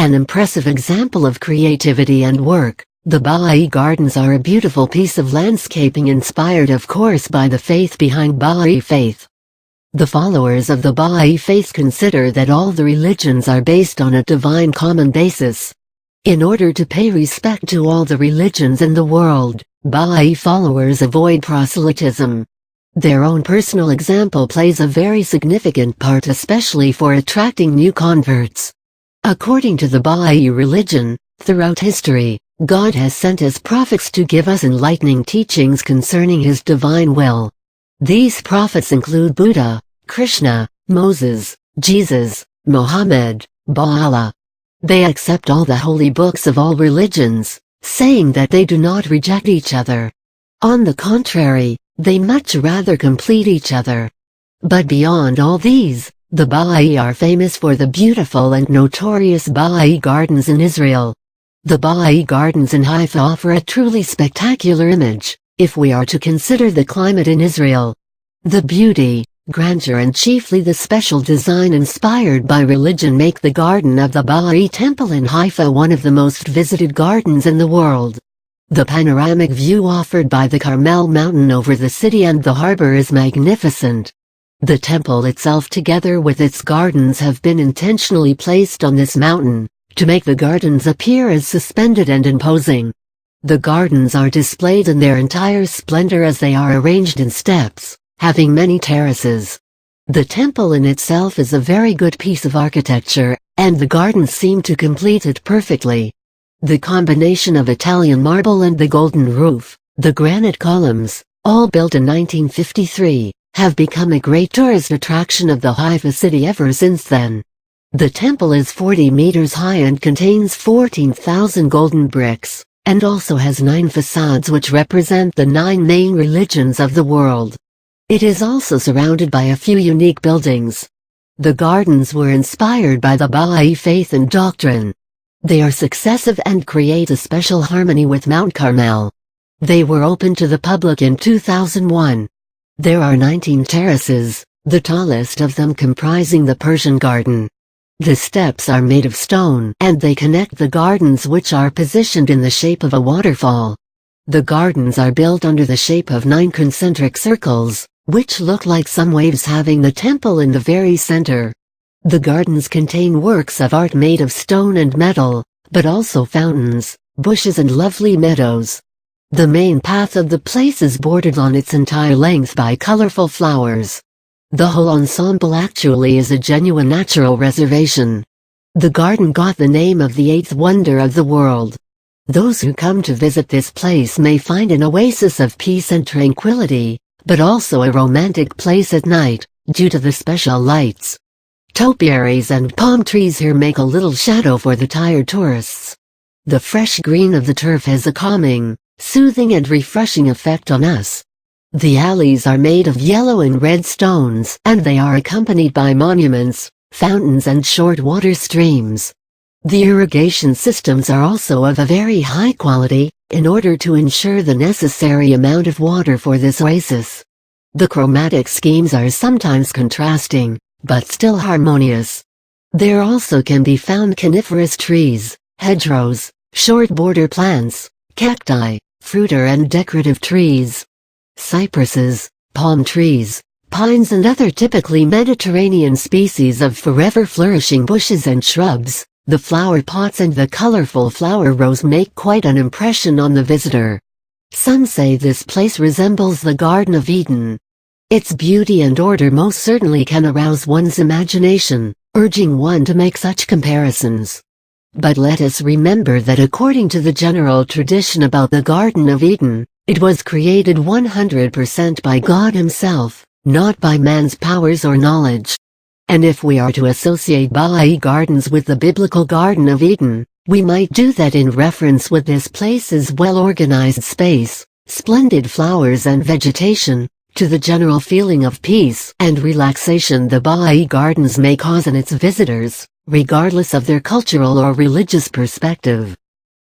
An impressive example of creativity and work, the Baha'i Gardens are a beautiful piece of landscaping inspired of course by the faith behind Baha'i faith. The followers of the Baha'i faith consider that all the religions are based on a divine common basis. In order to pay respect to all the religions in the world, Baha'i followers avoid proselytism. Their own personal example plays a very significant part, especially for attracting new converts. According to the Baha'i religion, throughout history, God has sent his prophets to give us enlightening teachings concerning his divine will. These prophets include Buddha, Krishna, Moses, Jesus, Muhammad, Baha'u'llah. They accept all the holy books of all religions, saying that they do not reject each other. On the contrary, they much rather complete each other. But beyond all these, the Baha'i are famous for the beautiful and notorious Baha'i Gardens in Israel. The Baha'i Gardens in Haifa offer a truly spectacular image, if we are to consider the climate in Israel. The beauty, grandeur and chiefly the special design inspired by religion make the garden of the Baha'i Temple in Haifa one of the most visited gardens in the world. The panoramic view offered by the Carmel Mountain over the city and the harbor is magnificent. The temple itself together with its gardens have been intentionally placed on this mountain, to make the gardens appear as suspended and imposing. The gardens are displayed in their entire splendor as they are arranged in steps, having many terraces. The temple in itself is a very good piece of architecture, and the gardens seem to complete it perfectly. The combination of Italian marble and the golden roof, the granite columns, all built in 1953, have become a great tourist attraction of the Haifa city ever since then. The temple is 40 meters high and contains 14,000 golden bricks, and also has 9 facades which represent the 9 main religions of the world. It is also surrounded by a few unique buildings. The gardens were inspired by the Baha'i faith and doctrine. They are successive and create a special harmony with Mount Carmel. They were opened to the public in 2001. There are 19 terraces, the tallest of them comprising the Persian garden. The steps are made of stone and they connect the gardens which are positioned in the shape of a waterfall. The gardens are built under the shape of 9 concentric circles, which look like some waves having the temple in the very center. The gardens contain works of art made of stone and metal, but also fountains, bushes and lovely meadows. The main path of the place is bordered on its entire length by colorful flowers. The whole ensemble actually is a genuine natural reservation. The garden got the name of the 8th wonder of the world. Those who come to visit this place may find an oasis of peace and tranquility, but also a romantic place at night, due to the special lights. Topiaries and palm trees here make a little shadow for the tired tourists. The fresh green of the turf has a calming, soothing and refreshing effect on us. The alleys are made of yellow and red stones, and they are accompanied by monuments, fountains and short water streams. The irrigation systems are also of a very high quality, in order to ensure the necessary amount of water for this oasis. The chromatic schemes are sometimes contrasting, but still harmonious. There also can be found coniferous trees, hedgerows, short border plants, cacti, fruiter and decorative trees, cypresses, palm trees, pines and other typically Mediterranean species of forever flourishing bushes and shrubs. The flower pots and the colorful flower rows make quite an impression on the visitor. Some say this place resembles the Garden of Eden. Its beauty and order most certainly can arouse one's imagination, urging one to make such comparisons. But let us remember that according to the general tradition about the Garden of Eden, it was created 100% by God Himself, not by man's powers or knowledge. And if we are to associate Baha'i gardens with the biblical Garden of Eden, we might do that in reference with this place's well-organized space, splendid flowers and vegetation, to the general feeling of peace and relaxation the Baha'i gardens may cause in its visitors, regardless of their cultural or religious perspective.